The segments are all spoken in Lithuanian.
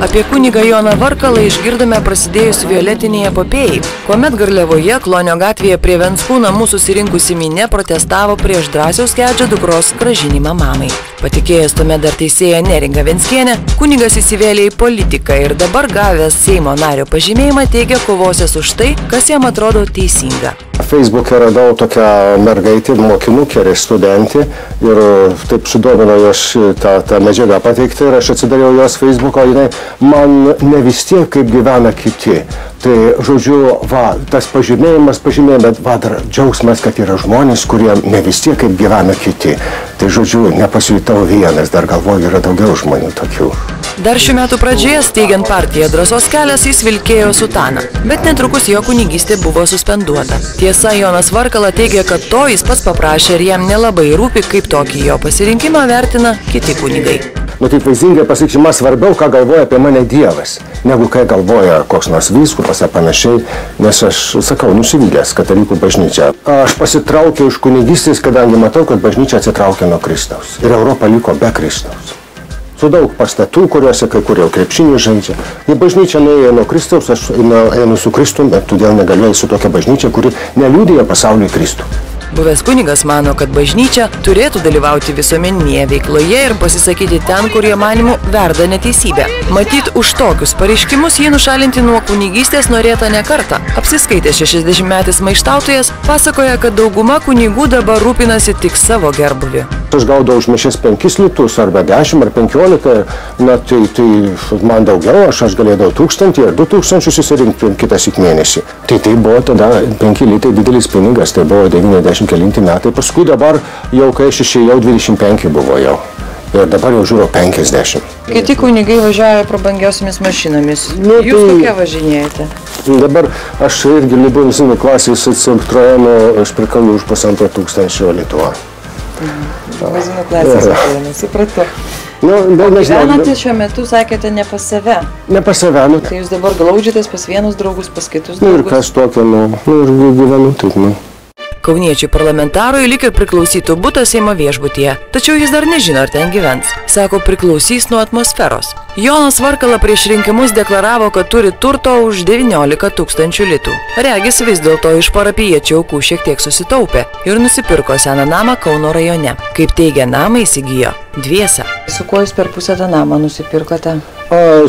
Apie kunigą Joną Varkalą išgirdome prasidėjus violetinėje epopėjai, kuomet Garliavoje, Klonio gatvėje prie Venckų namų susirinkusi minia protestavo prieš Drąsiaus Kedžio dukros grąžinimą mamai. Patikėjęs tuomet dar teisėja Neringa Venckienė, kunigas įsivėlė į politiką ir dabar gavęs Seimo nario pažymėjimą teigia kovosies už tai, kas jam atrodo teisinga. Facebook'e radau tokią mergaitę, mokinukė, studentė ir taip sudomino jos tą medžiagą pateikti ir aš atsidariau jos Facebook'o, jinai man ne vis tiek kaip gyvena kiti. Tai, žodžiu, tas pažymėjimas, bet dar džiaugsmas, kad yra žmonės, kurie ne vis tiek kaip gyvena kiti. Tai, žodžiu, nepasijutau vienas, dar galvoju, yra daugiau žmonių tokių. Dar šių metų pradžioje, steigiant partiją Drąsos kelias, jis vilkėjo sutaną, bet netrukus jo kunigystė buvo suspenduota. Tiesa, Jonas Varkala teigia, kad to jis pats paprašė ir jam nelabai rūpi, kaip tokį jo pasirinkimą vertina kiti kunigai. Taip vaizdingai pasakysiu, man svarbiau, ką galvoja apie mane Dievas, negu ką galvoja koks nors vyskupas ar panašiai, nes aš, sakau, nusivylęs katalikų bažnyčią. Aš pasitraukiau iš kunigystės, kadangi matau, kad bažnyčia atsitraukė nuo Kristaus ir Europa liko be Kristaus. Su daug pastatų, kuriuose kai kur jau krepšinį žaidžia. Į bažnyčią nuėjo nuo Kristaus, aš einu su Kristum, bet todėl negaliu su tokia bažnyčia, kuri neliudija pasauliui Kristų. Buvęs kunigas mano, kad bažnyčia turėtų dalyvauti visuomeninėje veikloje ir pasisakyti ten, kur jo manimu verda neteisybė. Matyt, už tokius pareiškimus jį nušalinti nuo kunigystės norėta ne kartą. Apsiskaitęs 60-metis maištautojas pasakoja, kad dauguma kunigų dabar rūpinasi tik savo gerbūvį. Aš gaudau už mišias 5 litus, arba 10 ar 15, na tai man daugiau, aš galėdavau 1000 ar 2000 susirinkti kitąsyk mėnesį. Tai buvo tada 5 litai didelis pinigas, tai buvo 90 kelinti metai, paskui dabar jau kai aš išėjau 25 buvo jau. Ir dabar jau žiūrėjau 50. Kiti kunigai važiuoja prabangiausiamis mašinomis. Jūs kokie važinėjate? Dabar aš irgi limuzinų klasės Citroeno aš prikalu už 1500 Lietuva. Limuzinų klasės važiuojame, supratau. Gyvenate šiuo metu, sakėte, ne pas save. Ne pas save, nu. Tai jūs dabar glaudžiatės pas vienus draugus, pas kitus draugus. Ir kas tokio, ir gyvenu taip, Kauniečiui parlamentarui lyg ir priklausytų butas Seimo viešbutyje, tačiau jis dar nežino, ar ten gyvens. Sako, priklausys nuo atmosferos. Jonas Varkala prieš rinkimus deklaravo, kad turi turto už 19 000 litų. Regis vis dėlto iš parapijiečių aukų šiek tiek susitaupė ir nusipirko seną namą Kauno rajone. Kaip teigia, namą įsigijo dviese. Su kuo jūs per pusę tą namą nusipirkote?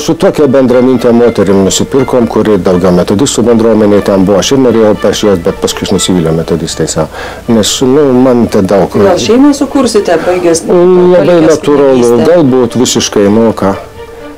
Su tokia bendramintė moterim nusipirkom, kuri daugiau metodistų bendruomeniai ten buvo. Aš ir norėjau pas juos, bet paskui nusivylė metodistai savo. Nes, man tai daug... Gal šeimą sukursite, baigęs... Labai natūralu, galbūt visiškai, ką.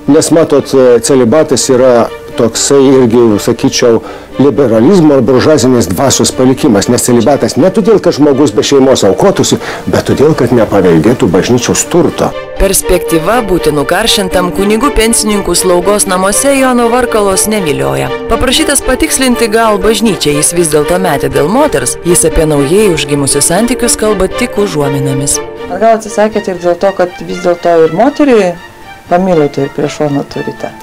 Nes, matot, celibatas yra toksai irgi, sakyčiau, liberalizmo ar buržuazinės dvasios palikimas, nes celibatas ne todėl, kad žmogus be šeimos aukotųsi, bet todėl, kad nepaveldėtų bažnyčios turto. Perspektyva būti nukaršintam kunigų pensininkų slaugos namuose Jono Varkalos nevilioja. Paprašytas patikslinti, gal bažnyčia jis vis dėlto metė dėl moters, jis apie naujai užgimusius santykius kalba tik užuominomis. Gal atsisakėte ir dėl to, kad vis dėlto ir moterį pamylote ir prie šono turite?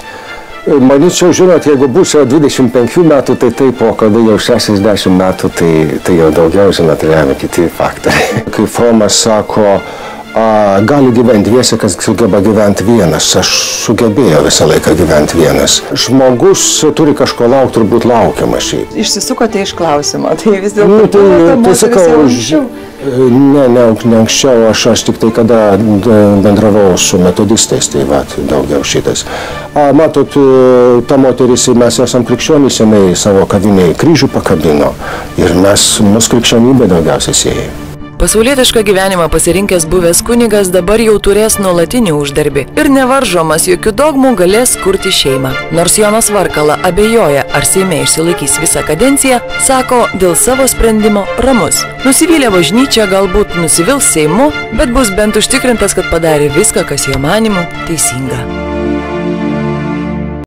Manyčiau, žinot, jeigu bus jau 25 metų, tai taip, o kada jau 60 metų, tai jau daugiau, žinot, lemia kiti faktoriai. Kai Fromas sako, gali gyventi dviese, kas sugeba gyventi vienas. Aš sugebėjau visą laiką gyventi vienas. Žmogus turi kažko laukti, turbūt laukiama šiaip. Išsisukote iš klausimo, tai vis dėlto anksčiau? Ne anksčiau, aš tik tai kada bendravau su metodistais, tai daugiau šitas. Matot, ta moteris, mes esam krikščionys, jinai savo kavinėje kryžių pakabino ir mus krikščionybė daugiausiai sieja. Pasaulietišką gyvenimą pasirinkęs buvęs kunigas dabar jau turės nuolatinį uždarbį ir nevaržomas jokių dogmų galės kurti šeimą. Nors Jonas Varkala abejoja, ar Seime išsilaikys visą kadenciją, sako, dėl savo sprendimo ramus. Nusivylė bažnyčia, galbūt nusivils Seimu, bet bus bent užtikrintas, kad padarė viską, kas jo manimu teisinga.